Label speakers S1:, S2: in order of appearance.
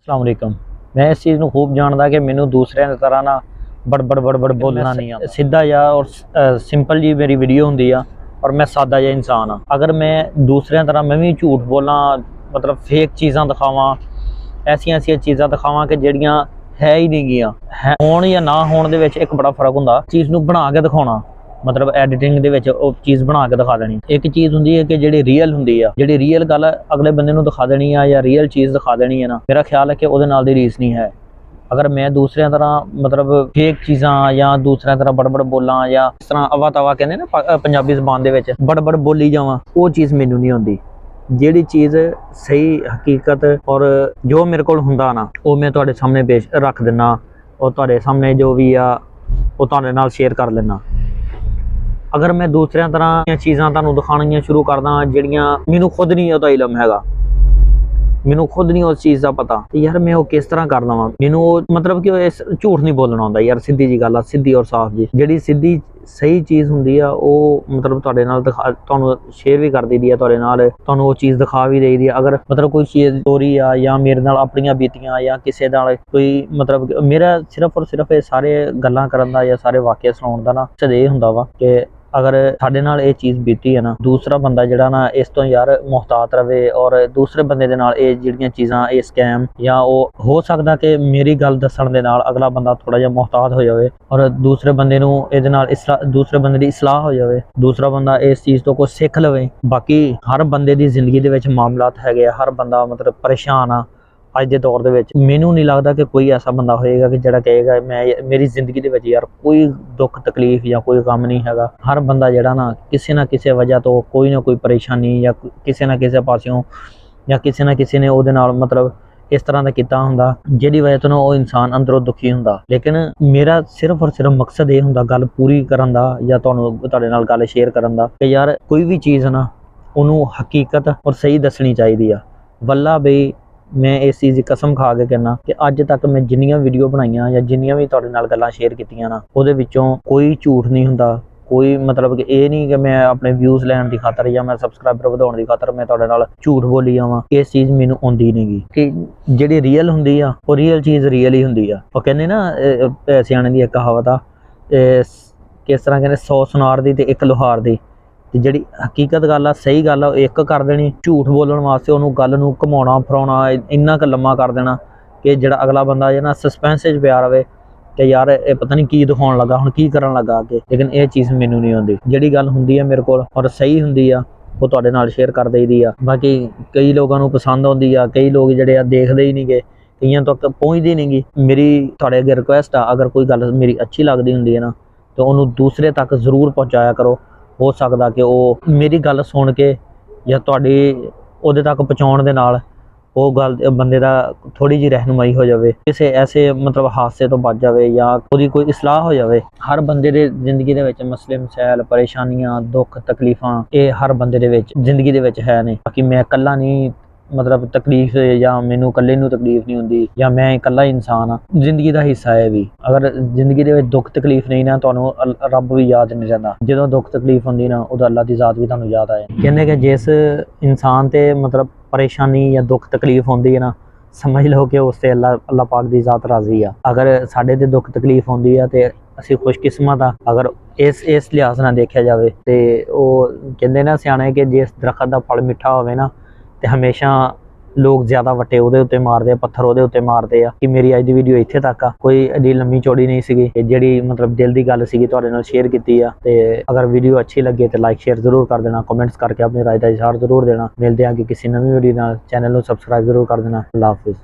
S1: अस्सलाम वालेकुम। मैं इस चीज़ को खूब जानता कि मैनू दूसरिਆਂ ਦੀ तरह ना बड़ बोलना नहीं आता। सीधा या और सिंपल जी मेरी वीडियो होंदी आ और मैं सादा जिहा इंसान हाँ। अगर मैं दूसरिਆਂ तरह मैं भी झूठ बोला, मतलब फेक चीज़ां दिखावां, ऐसियां चीज़ां दिखावां कि ਜਿਹੜੀਆਂ है ही नहीं गियां, है होण या ना होण दे विच एक बड़ा फर्क हुंदा। चीज़ नूं बना के दिखाउणा, मतलब एडिटिंग दे विच ਉਹ चीज़ बना के दिखा देनी। एक चीज़ हुंदी है कि ਜਿਹੜੀ ਰੀਅਲ ਹੁੰਦੀ ਆ, ਜਿਹੜੀ ਰੀਅਲ ਗੱਲ ਅਗਲੇ ਬੰਦੇ ਨੂੰ ਦਿਖਾ ਦੇਣੀ ਆ ਜਾਂ ਰੀਅਲ ਚੀਜ਼ ਦਿਖਾ ਦੇਣੀ ਹੈ ਨਾ, ਮੇਰਾ ਖਿਆਲ ਹੈ ਕਿ ਉਹਦੇ ਨਾਲ ਦੀ ਰੀਸ ਨਹੀਂ ਹੈ। अगर मैं दूसरिਆਂ तरह मतलब फेक चीज़ां या दूसरिਆਂ तरह बड़ बोलां या इस तरह अवा तवा कहने ना पंजाबी ज़बान दे विच बड़ बोली जावां, वो चीज़ मैनू नहीं आउंदी। ਜਿਹੜੀ चीज़ सही हकीकत और जो मेरे कोल हुंदा ना, वो मैं तुहाडे सामने पेश रख दिना और तुहाडे सामने जो भी आ वो तुहाडे नाल शेयर कर लेना। अगर मैं दूसरिਆਂ तरह ਦੀਆਂ चीज़ां तुहानूं दिखाणियां शुरू करदा ਜਿਹੜੀਆਂ मैनू खुद नहीं ਉਹਦਾ इलम हैगा, मैनू खुद नहीं उस चीज़ का पता, यार मैं वो किस तरह कर लवां। मैनू मतलब कि इस झूठ नहीं बोलना आउंदा यार, सीधी जी गल आ, सीधी और साफ जी जिहड़ी सीधी सही चीज़ हुंदी आ वो मतलब तुहाडे नाल दिखा तुहानूं शेयर भी कर दईदी आ, तुहाडे नाल तुहानूं वो चीज़ दिखा भी दईदी आ। अगर मतलब कोई चीज़ स्टोरी आ या मेरे नाल अपणियां बीतियां या किसी नाल कोई मतलब मेरा सिर्फ और सिर्फ ये सारे गल्लां करन दा या सारे वाक़े सुणाउण दा ना मकसद ये हुंदा वा कि अगर साडे नाल ये चीज़ बीती है ना, दूसरा बंदा जिहड़ा ना इस तो यार मुहतात रवे और दूसरे बंदे दे नाल ये जिहड़ियां चीज़ां ये स्कैम या वो हो सकदा कि मेरी गल दस्सण दे नाल अगला बंदा थोड़ा जिहा मुहतात हो जावे और दूसरे बंदे नूं इहदे नाल दूसरे बंदे दी इस्लाह हो जावे, दूसरा बंदा इस चीज़ तो कुछ सिख लवे। बाकी हर बंदे दी जिंदगी दे विच मामलात हैगे, हर बंदा मतलब परेशान आ। अज के दौर दे मैनू नहीं लगता कि कोई ऐसा बंदा होएगा कि जिहड़ा कहेगा मैं मेरी जिंदगी दे विच यार कोई दुख तकलीफ या कोई गम नहीं हैगा। हर बंदा जिहड़ा ना किसी वजह तो कोई ना कोई परेशानी या किसी ना किसी पासियों या किसी ने उहदे नाल मतलब इस तरह का किता हुंदा जिहदी वजह तो वो इंसान अंदरों दुखी हुंदा। लेकिन मेरा सिर्फ और सिर्फ मकसद ये हुंदा गल पूरी करन दा या तुहाडे नाल गल शेयर करन दा कि यार कोई भी चीज़ ना उहनूं हकीकत और सही दसनी चाहिदी आ। वल्ला बई मैं इस चीज़ की कसम खा के कहना कि अज तक मैं जिन्नियां वीडियो बनाईयां या जिन्नियां भी तुहाडे नाल गल्लां शेयर कीतियां ना, उहदे विचों कोई झूठ नहीं हुंदा। कोई मतलब कि ये नहीं कि मैं अपने व्यूज़ लैण की खातर या मैं सबसक्राइबर वधाउण की खातर मैं तुहाडे नाल झूठ बोली जावां, इस चीज़ मैनूं आउंदी नहीं गी। कि जिहड़ी रियल हुंदी आ वो रियल चीज़ रियल ही हुंदी आ। वो कहंदे ना सियाणे दी इक कहावत आ, किस तरह कहंदे 100 सुनार दी ते एक लोहार दी। जिहड़ी हकीकत गल आ सही गल आ एक कर देनी, झूठ बोलण वास्ते उहनूं गल नूं घुमाउणा फिराउणा इन्ना क लम्मा कर देना कि जिहड़ा अगला बंदा जे ना सस्पेंस च पिया रवे कि यार ये पता नहीं की दिखाउण लगा, हुण की करन लगा अगे। लेकिन ये चीज़ मैनूं नहीं आउंदी। जिहड़ी गल हुंदी आ मेरे कोल और सही हुंदी आ वो तुहाडे नाल शेयर कर दईदी आ। बाकी कई लोगों नूं पसंद आउंदी आ, कई लोग जिहड़े आ देखदे ही नहीं गे, कईयां तक पहुंचदी नहीं गी। मेरी तुहाडे अगे रिक्वेस्ट आ, अगर कोई गल मेरी अच्छी लगदी हुंदी है ना तो उहनूं दूसरे तक जरूर पहुँचाया करो। हो सकदा कि वो मेरी गल सुन के या तुहाडी उहदे तक पहुँचाउण दे नाल वो गल बंदे दा थोड़ी जी रहनुमाई हो जावे, किसी ऐसे मतलब हादसे तो बच जावे या उहदी कोई इस्लाह हो जावे। हर बंदे दे जिंदगी दे विच मसले मसैल परेशानियां दुख तकलीफां ये हर बंदे दे विच जिंदगी दे विच है ने। बाकी मैं कल्ला नहीं मतलब तकलीफ या मैनू कल्ले नूं तकलीफ नहीं हुंदी या मैं इकल्ला इंसान हाँ, जिंदगी दा हिस्सा है भी। अगर जिंदगी दे विच दुख तकलीफ नहीं ना तुहानूं रब भी याद नहीं रहिंदा। जदों दुख तकलीफ हुंदी ना उदों अल्लाह दी ज़ात भी तुहानूं याद आए। कहंदे कि जिस इंसान ते मतलब परेशानी या दुख तकलीफ होंदी है ना, समझ लो कि उससे अल्लाह पाक दी ज़ात राज़ी आ। अगर साडे ते दुख तकलीफ होंदी है तो असीं खुशकिस्मत आ। अगर इस लिहाज नाल देखिया जावे ते ओह कहंदे ना सियाणे कि जिस दरखत दा फल मिठा होवे ना ते हमेशा लोग ज़्यादा वट्टे उहदे उत्ते मारदे, पत्थर उहदे उत्ते मारदे आ। कि मेरी अज दी वीडियो इत्थे तक आ, कोई एडी लम्मी चौड़ी नहीं सीगी, जिहड़ी मतलब दिल दी गल सीगी तुहाडे नाल शेयर कीती आ। ते अगर वीडियो अच्छी लगे तो लाइक शेयर जरूर कर देना, कमेंट्स करके अपनी राय दा इज़हार जरूर देना। मिलदे आं कि किसी नवीं वीडियो नाल, चैनल नूं सबसक्राइब जरूर कर देना। अल्लाह हाफिज़।